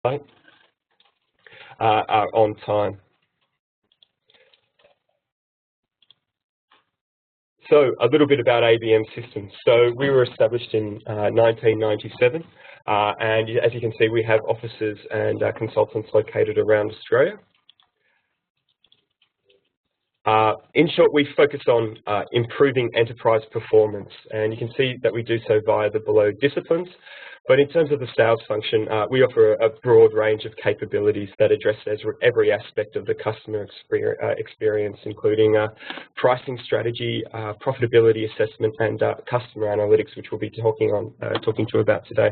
are on time. So a little bit about ABM Systems. So we were established in 1997, and as you can see, we have offices and consultants located around Australia. In short, we focus on improving enterprise performance, and you can see that we do so via the below disciplines. But in terms of the sales function, we offer a broad range of capabilities that address every aspect of the customer experience, including pricing strategy, profitability assessment, and customer analytics, which we'll be talking to about today.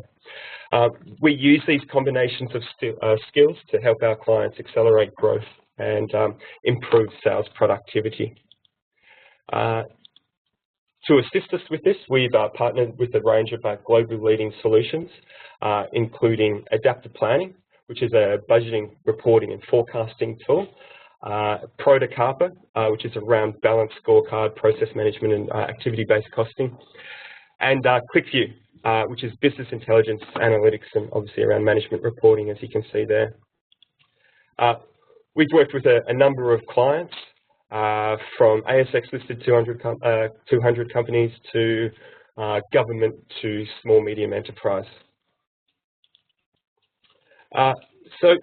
We use these combinations of skills to help our clients accelerate growth and improve sales productivity. To assist us with this, we've partnered with a range of globally leading solutions, including Adaptive Planning, which is a budgeting, reporting and forecasting tool, Carpa, which is around balanced scorecard, process management and activity-based costing, and Qlik, which is business intelligence, analytics and obviously around management reporting, as you can see there. We've worked with a number of clients, from ASX-listed 200 companies to government to small, medium enterprise. So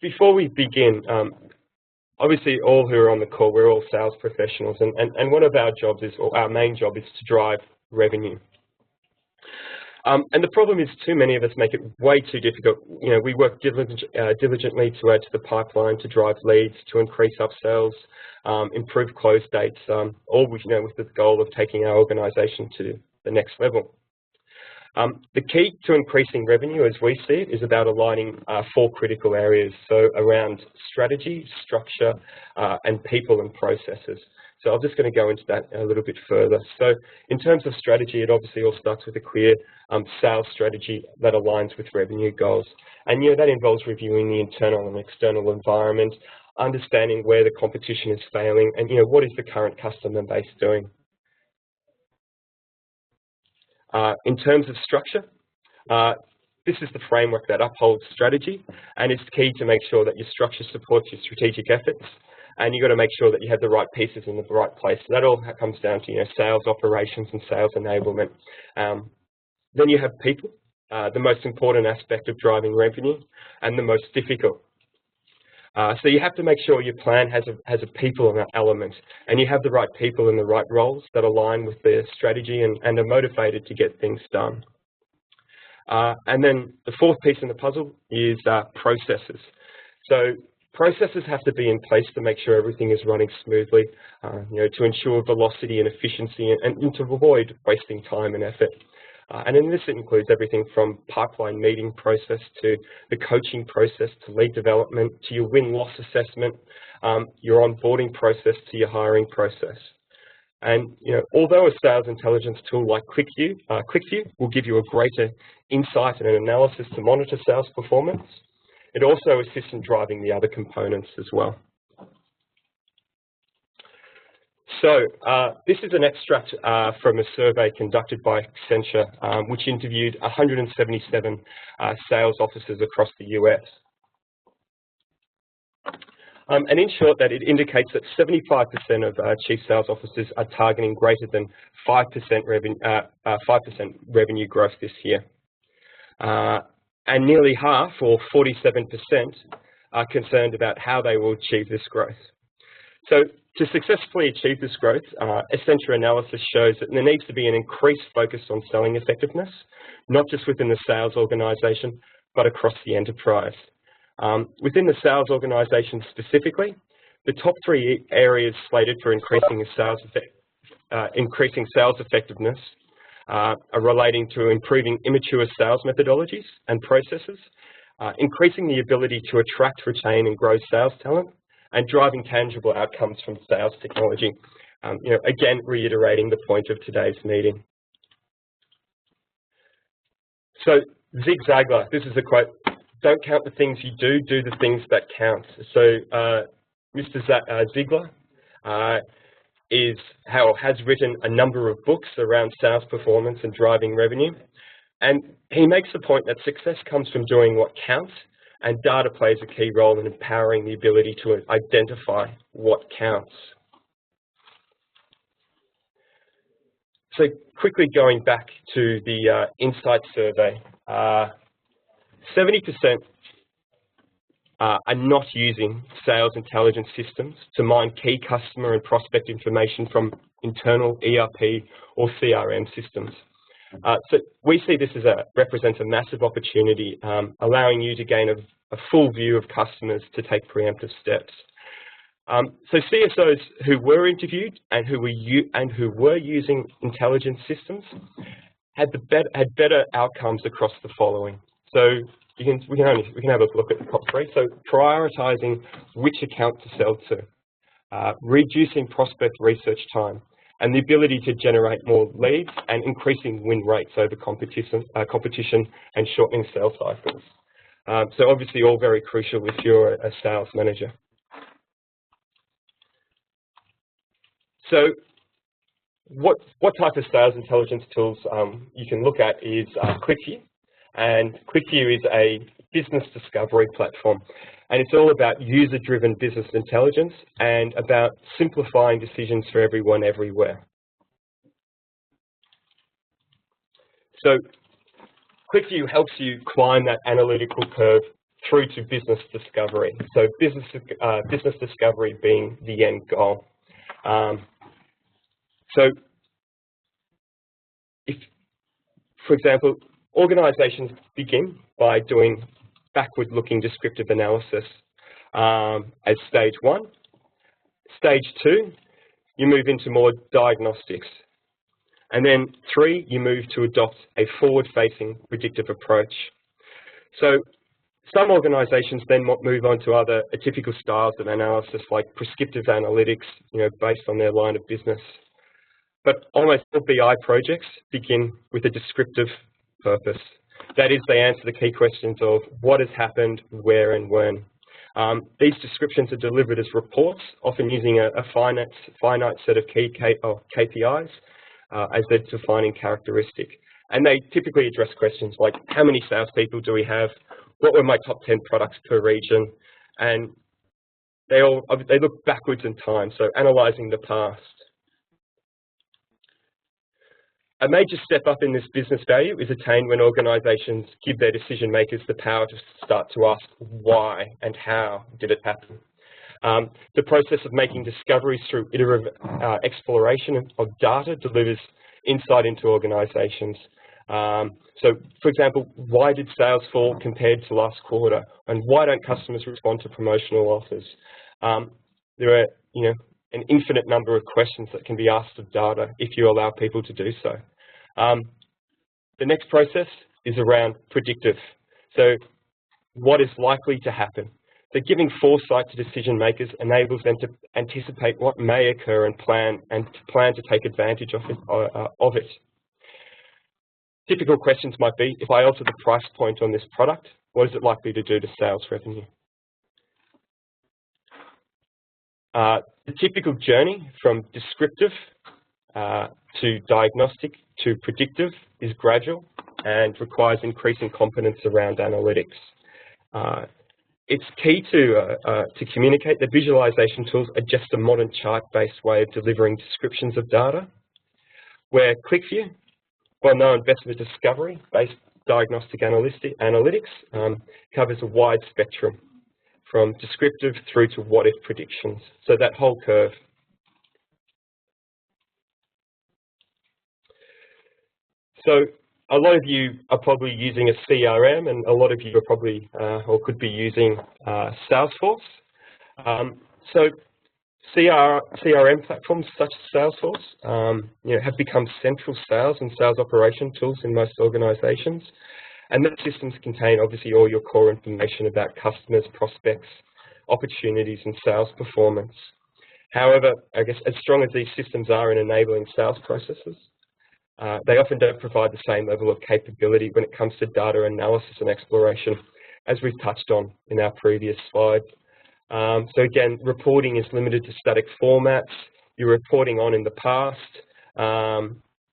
before we begin, obviously all who are on the call, we're all sales professionals, and one of our jobs is, or our main job is to drive revenue. And the problem is too many of us make it way too difficult. You know, we work diligently to add to the pipeline, to drive leads, to increase upsells, improve close dates, all with the goal of taking our organisation to the next level. The key to increasing revenue, as we see it, is about aligning 4 critical areas, so around strategy, structure, and people and processes. So I'm just going to go into that a little bit further. So in terms of strategy, it obviously all starts with a clear sales strategy that aligns with revenue goals. And that involves reviewing the internal and external environment, understanding where the competition is failing, and what is the current customer base doing. In terms of structure, this is the framework that upholds strategy, and it's key to make sure that your structure supports your strategic efforts. And you've got to make sure that you have the right pieces in the right place. So that all comes down to sales operations and sales enablement. Then you have people, the most important aspect of driving revenue, and the most difficult. So you have to make sure your plan has a people element, and you have the right people in the right roles that align with their strategy and are motivated to get things done. And then the 4th piece in the puzzle is processes. So processes have to be in place to make sure everything is running smoothly, to ensure velocity and efficiency and to avoid wasting time and effort. And in this, it includes everything from pipeline meeting process to the coaching process to lead development to your win-loss assessment, your onboarding process to your hiring process. And although a sales intelligence tool like Qlik will give you a greater insight and an analysis to monitor sales performance, it also assists in driving the other components as well. So this is an extract from a survey conducted by Accenture, which interviewed 177 sales officers across the US. And in short, that it indicates that 75% of chief sales officers are targeting greater than 5% revenue growth this year. And nearly half, or 47%, are concerned about how they will achieve this growth. So to successfully achieve this growth, Accenture analysis shows that there needs to be an increased focus on selling effectiveness, not just within the sales organisation, but across the enterprise. Within the sales organisation specifically, the top 3 areas slated for increasing sales effectiveness are relating to improving immature sales methodologies and processes, increasing the ability to attract, retain and grow sales talent, and driving tangible outcomes from sales technology. Again, reiterating the point of today's meeting. So Zig Ziglar, this is a quote: "Don't count the things you do, do the things that count." So Mr. Ziglar has written a number of books around sales performance and driving revenue. And he makes the point that success comes from doing what counts, and data plays a key role in empowering the ability to identify what counts. So quickly going back to the insight survey, 70% are not using sales intelligence systems to mine key customer and prospect information from internal ERP or CRM systems. So we see this as represents a massive opportunity, allowing you to gain a full view of customers to take preemptive steps. So CSOs who were interviewed and who were using intelligence systems had better outcomes across the following. So we can have a look at the top three. So prioritising which account to sell to, reducing prospect research time, and the ability to generate more leads and increasing win rates over competition and shortening sales cycles. So obviously all very crucial if you're a sales manager. So what type of sales intelligence tools you can look at is Qlik. And Qlik is a business discovery platform. And it's all about user-driven business intelligence and about simplifying decisions for everyone, everywhere. So Qlik helps you climb that analytical curve through to business discovery. So business discovery being the end goal. So if, for example, organizations begin by doing backward-looking descriptive analysis as stage one. Stage two, you move into more diagnostics. And then three, you move to adopt a forward-facing predictive approach. So some organizations then move on to other atypical styles of analysis like prescriptive analytics, based on their line of business. But almost all BI projects begin with a descriptive purpose. That is, they answer the key questions of what has happened, where and when. These descriptions are delivered as reports, often using a finite set of key KPIs as their defining characteristic. And they typically address questions like, how many salespeople do we have? What were my top 10 products per region? And they look backwards in time, so analysing the past. A major step up in this business value is attained when organisations give their decision makers the power to start to ask why and how did it happen. The process of making discoveries through iterative exploration of data delivers insight into organisations. So, for example, why did sales fall compared to last quarter, and why don't customers respond to promotional offers? There are, an infinite number of questions that can be asked of data if you allow people to do so. The next process is around predictive. So what is likely to happen? So giving foresight to decision makers enables them to anticipate what may occur and plan to take advantage of it. Typical questions might be, if I alter the price point on this product, what is it likely to do to sales revenue? The typical journey from descriptive to diagnostic to predictive is gradual and requires increasing competence around analytics. It's key to communicate that visualization tools are just a modern chart-based way of delivering descriptions of data, where Qlik, well known best for discovery-based diagnostic analytics, covers a wide spectrum from descriptive through to what-if predictions. So that whole curve. So a lot of you are probably using a CRM, and a lot of you are probably or could be using Salesforce. So CRM platforms such as Salesforce have become central sales and sales operation tools in most organizations. And those systems contain obviously all your core information about customers, prospects, opportunities and sales performance. However, I guess as strong as these systems are in enabling sales processes, they often don't provide the same level of capability when it comes to data analysis and exploration, as we've touched on in our previous slide. So again, reporting is limited to static formats. You're reporting on in the past,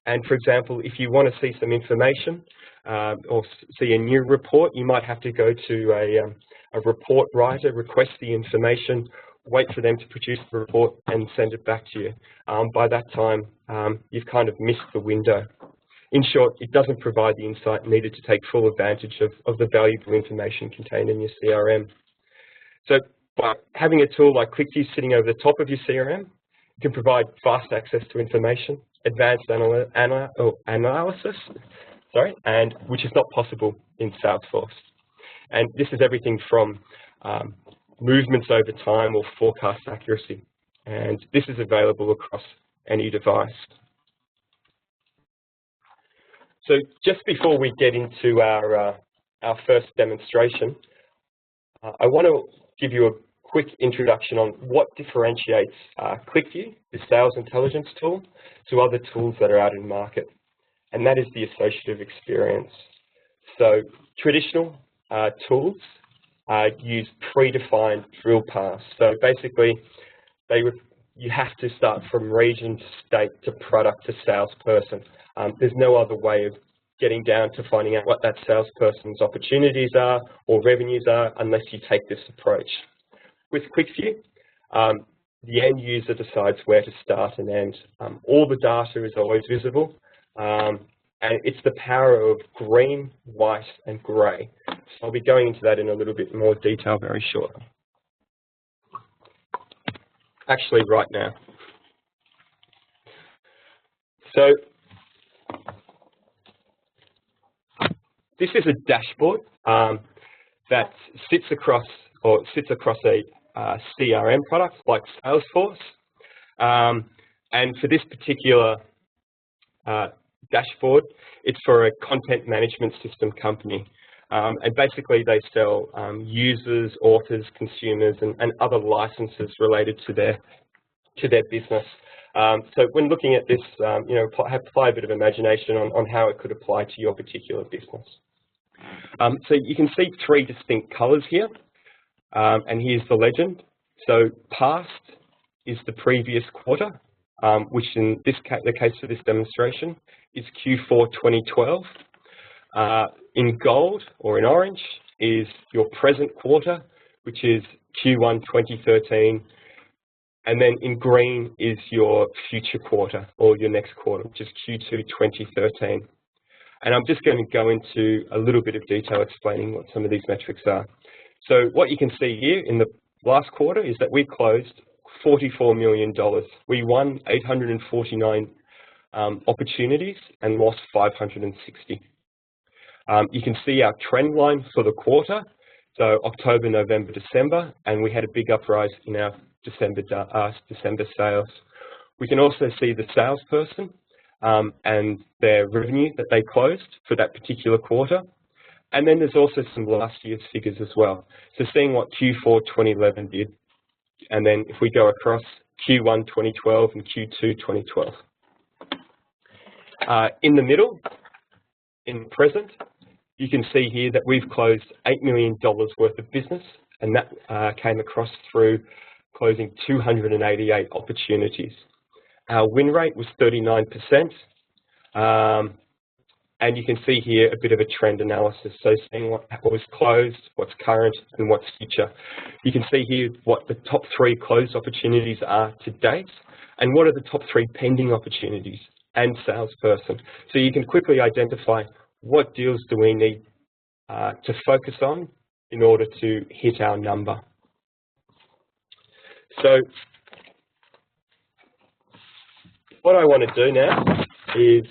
And for example, if you want to see some information or see a new report, you might have to go to a report writer, request the information, wait for them to produce the report and send it back to you. By that time, you've kind of missed the window. In short, it doesn't provide the insight needed to take full advantage of the valuable information contained in your CRM. So by having a tool like Qlik sitting over the top of your CRM, it can provide fast access to information, advanced analysis, and which is not possible in Salesforce. And this is everything from movements over time or forecast accuracy. And this is available across any device. So just before we get into our first demonstration, I want to give you a quick introduction on what differentiates Qlik, the sales intelligence tool, to other tools that are out in market, and that is the associative experience. So traditional tools use predefined drill paths. So basically, you have to start from region to state to product to salesperson. There's no other way of getting down to finding out what that salesperson's opportunities are or revenues are unless you take this approach. With Qlik, the end user decides where to start and end. All the data is always visible, and it's the power of green, white, and grey. So I'll be going into that in a little bit more detail very shortly. Actually, right now. So this is a dashboard that sits across a CRM product like Salesforce. And for this particular dashboard, it's for a content management system company. And basically they sell users, authors, consumers, and other licenses related to their business. So when looking at this, apply a bit of imagination on how it could apply to your particular business. So you can see three distinct colors here, and here's the legend. So past is the previous quarter, which in the case for this demonstration is Q4 2012. In gold or in orange is your present quarter, which is Q1 2013. And then in green is your future quarter or your next quarter, which is Q2 2013. And I'm just going to go into a little bit of detail explaining what some of these metrics are. So what you can see here in the last quarter is that we closed $44 million. We won 849 opportunities and lost 560. You can see our trend line for the quarter, so October, November, December, and we had a big uprise in our December sales. We can also see the salesperson and their revenue that they closed for that particular quarter. And then there's also some last year's figures as well. So seeing what Q4 2011 did, and then if we go across Q1 2012 and Q2 2012. In the middle, in present, you can see here that we've closed $8 million worth of business, and that came across through closing 288 opportunities. Our win rate was 39%, and you can see here a bit of a trend analysis, so seeing what was closed, what's current, and what's future. You can see here what the top 3 closed opportunities are to date, and what are the top 3 pending opportunities and salesperson. So you can quickly identify what deals do we need to focus on in order to hit our number. So what I want to do now is,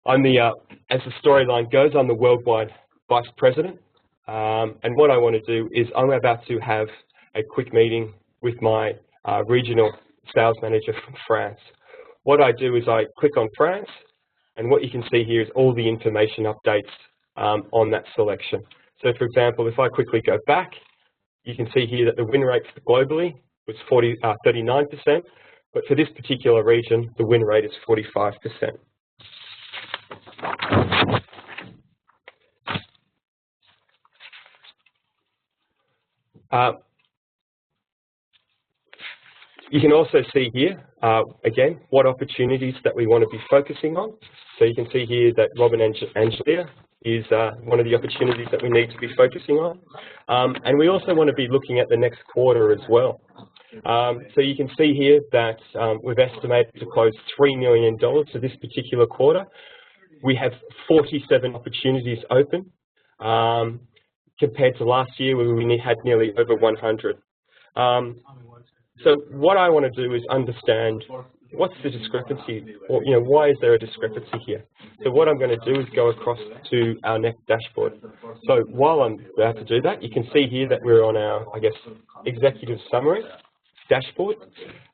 as the storyline goes, I'm the worldwide vice president, and what I want to do is I'm about to have a quick meeting with my regional sales manager from France. What I do is I click on France, and what you can see here is all the information updates on that selection. So for example, if I quickly go back, you can see here that the win rate globally was 39%, but for this particular region, the win rate is 45%. You can also see here, again, what opportunities that we want to be focusing on. So you can see here that Robin Angelia is one of the opportunities that we need to be focusing on. And we also want to be looking at the next quarter as well. So you can see here that we've estimated to close $3 million for this particular quarter. We have 47 opportunities open, compared to last year where we had nearly over 100. So what I want to do is understand what's the discrepancy, or why is there a discrepancy here? So what I'm going to do is go across to our next dashboard. So while I'm about to do that, you can see here that we're on our, executive summary dashboard,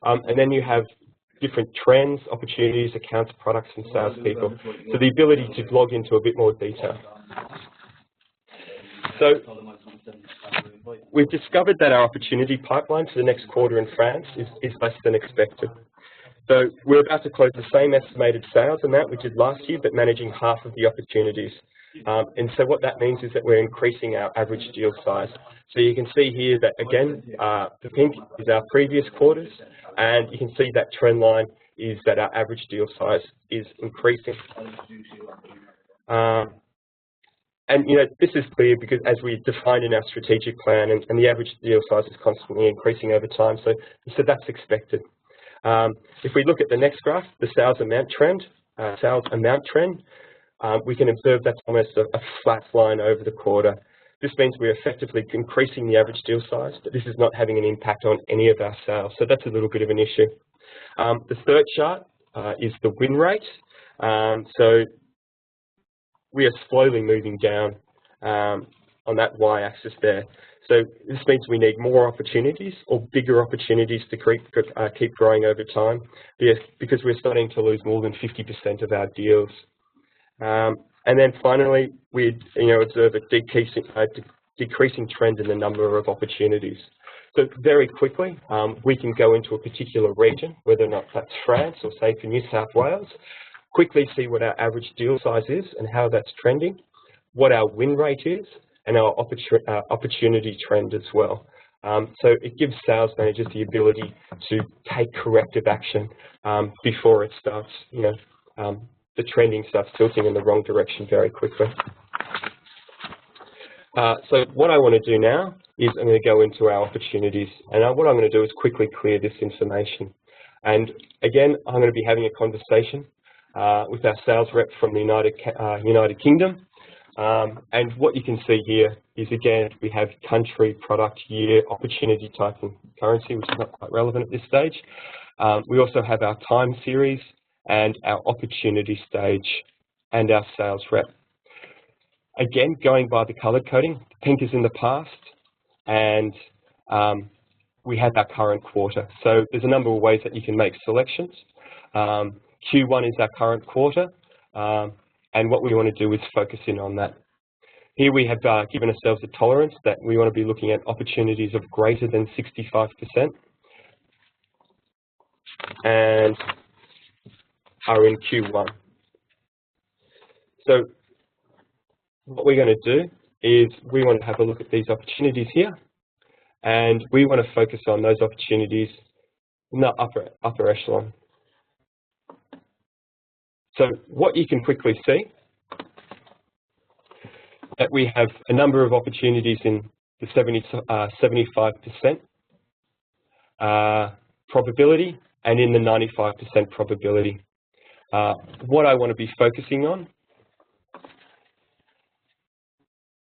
and then you have different trends, opportunities, accounts, products, and salespeople. So the ability to log into a bit more detail. So we've discovered that our opportunity pipeline for the next quarter in France is less than expected. So we're about to close the same estimated sales amount we did last year, but managing half of the opportunities. And so what that means is that we're increasing our average deal size. So you can see here that, again, the pink is our previous quarters, and you can see that trend line is that our average deal size is increasing. And this is clear because as we defined in our strategic plan, and the average deal size is constantly increasing over time, so that's expected. If we look at the next graph, the sales amount trend, we can observe that's almost a flat line over the quarter. This means we're effectively increasing the average deal size, but this is not having an impact on any of our sales, so that's a little bit of an issue. The third chart is the win rate. So we are slowly moving down on that y-axis there. So this means we need more opportunities or bigger opportunities to keep growing over time, because we're starting to lose more than 50% of our deals. And then finally, we observe a decreasing trend in the number of opportunities. So very quickly, we can go into a particular region, whether or not that's France or say for New South Wales, quickly see what our average deal size is and how that's trending, what our win rate is, and our opportunity trend as well. So it gives sales managers the ability to take corrective action before it starts, the trending starts tilting in the wrong direction very quickly. So what I want to do now is I'm going to go into our opportunities, and what I'm going to do is quickly clear this information. And again, I'm going to be having a conversation with our sales rep from the United Kingdom. And what you can see here is, again, we have country, product, year, opportunity type, and currency, which is not quite relevant at this stage. We also have our time series and our opportunity stage and our sales rep. Again, going by the color coding, pink is in the past, and we have our current quarter. So there's a number of ways that you can make selections. Q1 is our current quarter, and what we want to do is focus in on that. Here we have given ourselves a tolerance that we want to be looking at opportunities of greater than 65%. And are in Q1. So what we're going to do is we want to have a look at these opportunities here, and we want to focus on those opportunities in the upper echelon. So what you can quickly see, that we have a number of opportunities in the 75% probability and in the 95% probability. What I want to be focusing on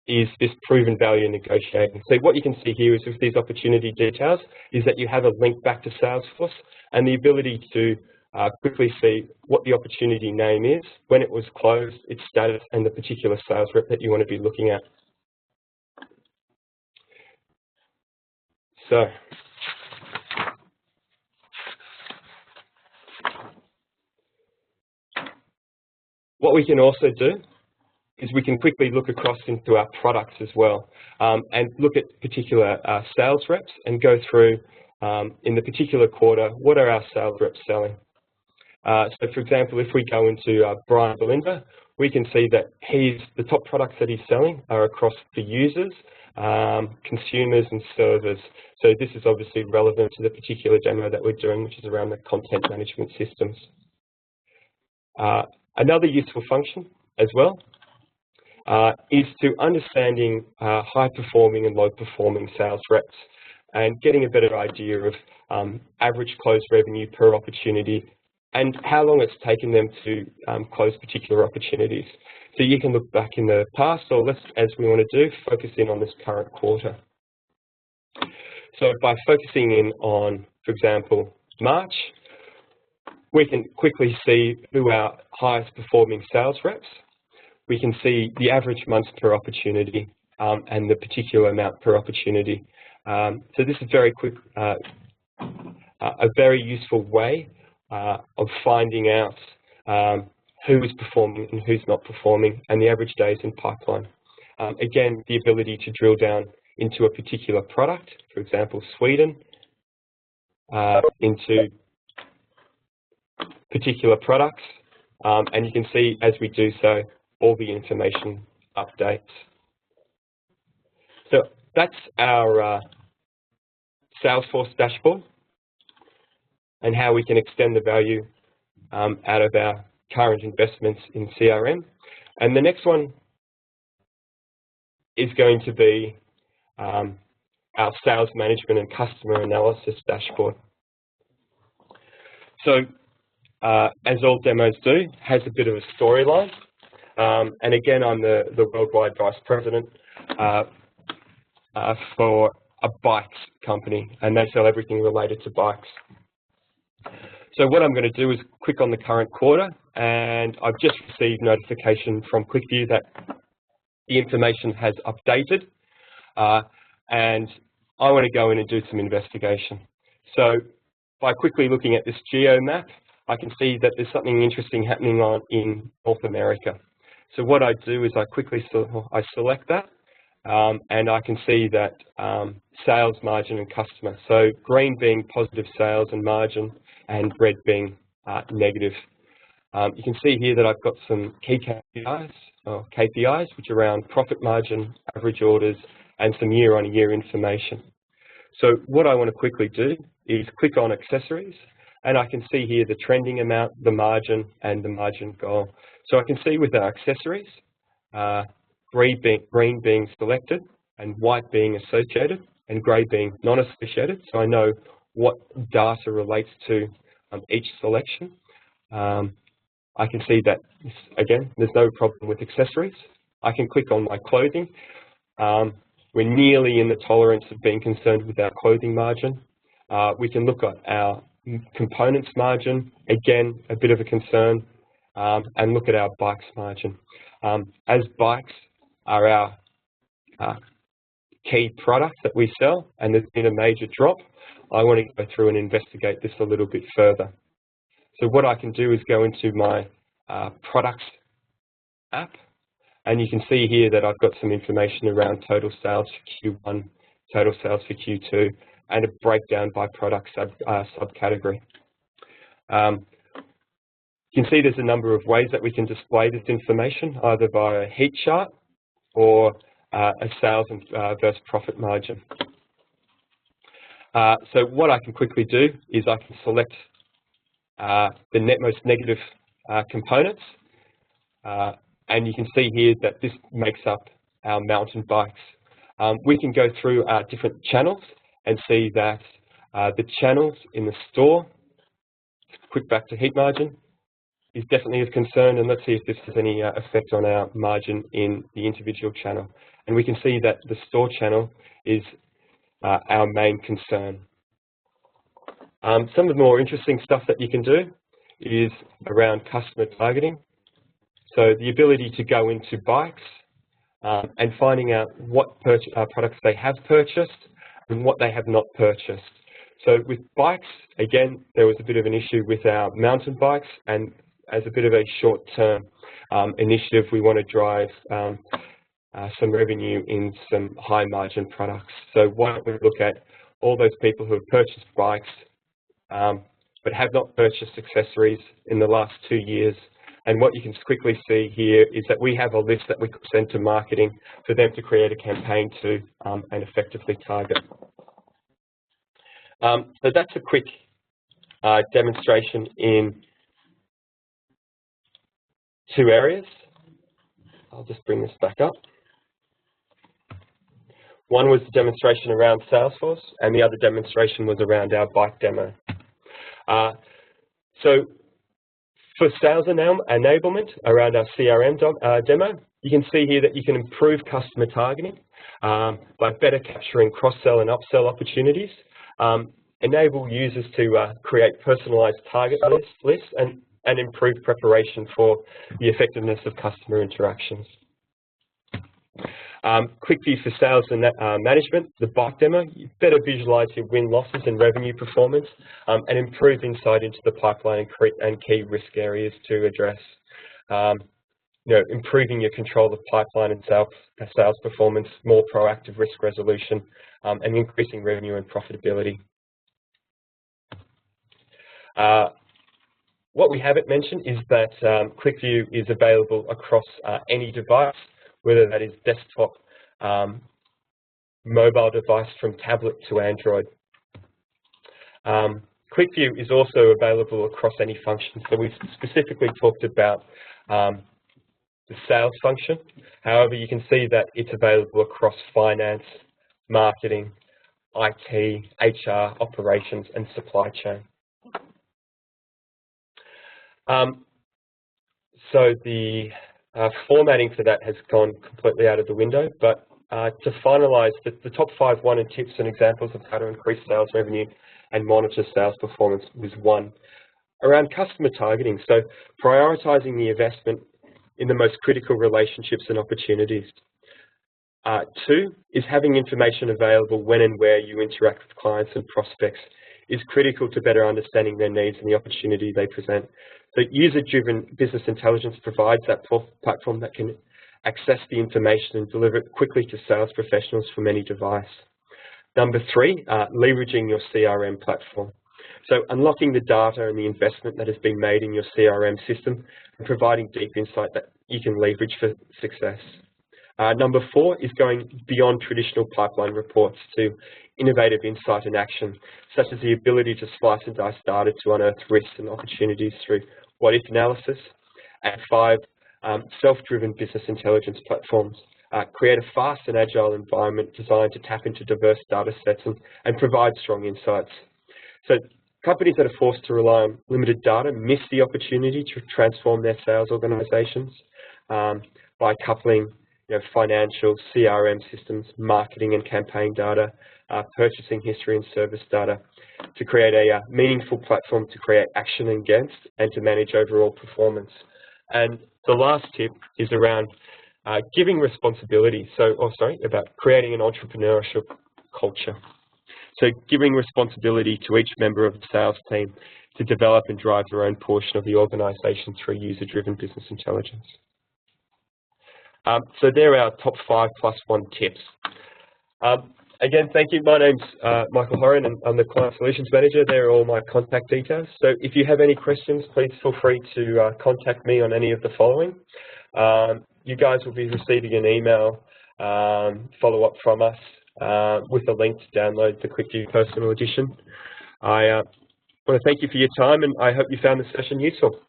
is this proven value negotiating. So what you can see here is with these opportunity details is that you have a link back to Salesforce and the ability to quickly see what the opportunity name is, when it was closed, its status, and the particular sales rep that you want to be looking at. So what we can also do is we can quickly look across into our products as well, and look at particular sales reps and go through in the particular quarter, what are our sales reps selling? So for example, if we go into Brian Belinda, we can see that the top products that he's selling are across the users, consumers and servers. So this is obviously relevant to the particular demo that we're doing, which is around the content management systems. Another useful function as well is to understanding high-performing and low-performing sales reps and getting a better idea of average close revenue per opportunity and how long it's taken them to close particular opportunities. So you can look back in the past, or let's, as we want to do, focus in on this current quarter. So by focusing in on, for example, March, we can quickly see who our highest performing sales reps. We can see the average months per opportunity and the particular amount per opportunity. So this is very quick, a very useful way of finding out who is performing and who's not performing, and the average days in pipeline. Again, the ability to drill down into a particular product, for example, Sweden, into particular products, and you can see as we do so, all the information updates. So that's our Salesforce dashboard and how we can extend the value out of our current investments in CRM. And the next one is going to be our sales management and customer analysis dashboard. So as all demos do, has a bit of a storyline. And again, I'm the worldwide vice president for a bikes company, and they sell everything related to bikes. So what I'm going to do is click on the current quarter, and I've just received notification from QlikView that the information has updated, and I want to go in and do some investigation. So by quickly looking at this geo map, I can see that there's something interesting happening in North America. So what I do is I quickly select that, and I can see that sales, margin, and customer. So green being positive sales and margin, and red being negative. You can see here that I've got some key KPIs, which are around profit margin, average orders, and some year-on-year information. So what I want to quickly do is click on accessories, and I can see here the trending amount, the margin, and the margin goal. So I can see with our accessories, green being selected, and white being associated, and grey being non-associated. So I know what data relates to each selection. I can see that, again, there's no problem with accessories. I can click on my clothing. We're nearly in the tolerance of being concerned with our clothing margin. We can look at our components margin, again, a bit of a concern, and look at our bikes margin. As bikes are our key products that we sell, and there's been a major drop, I want to go through and investigate this a little bit further. So what I can do is go into my products app, and you can see here that I've got some information around total sales for Q1, total sales for Q2, and a breakdown by product subcategory. You can see there's a number of ways that we can display this information, either via a heat chart or a sales and versus profit margin. So what I can quickly do is I can select the most negative components, and you can see here that this makes up our mountain bikes. We can go through our different channels and see that the channels in the store, quick back to heat margin, is definitely of concern, and let's see if this has any effect on our margin in the individual channel. And we can see that the store channel is our main concern. Some of the more interesting stuff that you can do is around customer targeting. So the ability to go into bikes and finding out what products they have purchased and what they have not purchased. So with bikes, again, there was a bit of an issue with our mountain bikes, and as a bit of a short-term initiative, we want to drive some revenue in some high-margin products. So why don't we look at all those people who have purchased bikes but have not purchased accessories in the last 2 years, And what you can quickly see here is that we have a list that we could send to marketing for them to create a campaign to and effectively target. So that's a quick demonstration in two areas. I'll just bring this back up. One was the demonstration around Salesforce, and the other demonstration was around our bike demo. So for sales enablement around our CRM demo, you can see here that you can improve customer targeting by better capturing cross-sell and upsell opportunities, enable users to create personalized target lists, and improve preparation for the effectiveness of customer interactions. Quick view for sales and management, the bike demo, you better visualize your win losses and revenue performance and improve insight into the pipeline and key risk areas to address. Improving your control of pipeline and sales performance, more proactive risk resolution, and increasing revenue and profitability. What we haven't mentioned is that Qlik View is available across any device, whether that is desktop, mobile device from tablet to Android. Qlik View is also available across any function. So we've specifically talked about the sales function. However, you can see that it's available across finance, marketing, IT, HR, operations, and supply chain. So the formatting for that has gone completely out of the window, but to finalise, the top 5 wanted tips and examples of how to increase sales revenue and monitor sales performance was 1. Around customer targeting, so prioritising the investment in the most critical relationships and opportunities. 2 is having information available when and where you interact with clients and prospects is critical to better understanding their needs and the opportunity they present. So user-driven business intelligence provides that platform that can access the information and deliver it quickly to sales professionals from any device. Number 3, leveraging your CRM platform. So unlocking the data and the investment that has been made in your CRM system and providing deep insight that you can leverage for success. Number 4 is going beyond traditional pipeline reports to innovative insight and action, such as the ability to slice and dice data to unearth risks and opportunities through what-if analysis. And 5, self-driven business intelligence platforms. Create a fast and agile environment designed to tap into diverse data sets and provide strong insights. So companies that are forced to rely on limited data miss the opportunity to transform their sales organizations by coupling financial, CRM systems, marketing and campaign data, purchasing history and service data to create a meaningful platform to create action against and to manage overall performance. And the last tip is around giving responsibility, about creating an entrepreneurship culture. So giving responsibility to each member of the sales team to develop and drive their own portion of the organisation through user-driven business intelligence. So there are our top 5 plus 1 tips. Again, thank you. My name's Michael Horan and I'm the Client Solutions Manager. There are all my contact details. So if you have any questions, please feel free to contact me on any of the following. You guys will be receiving an email follow-up from us with a link to download the Qlik View Personal Edition. I want to thank you for your time and I hope you found this session useful.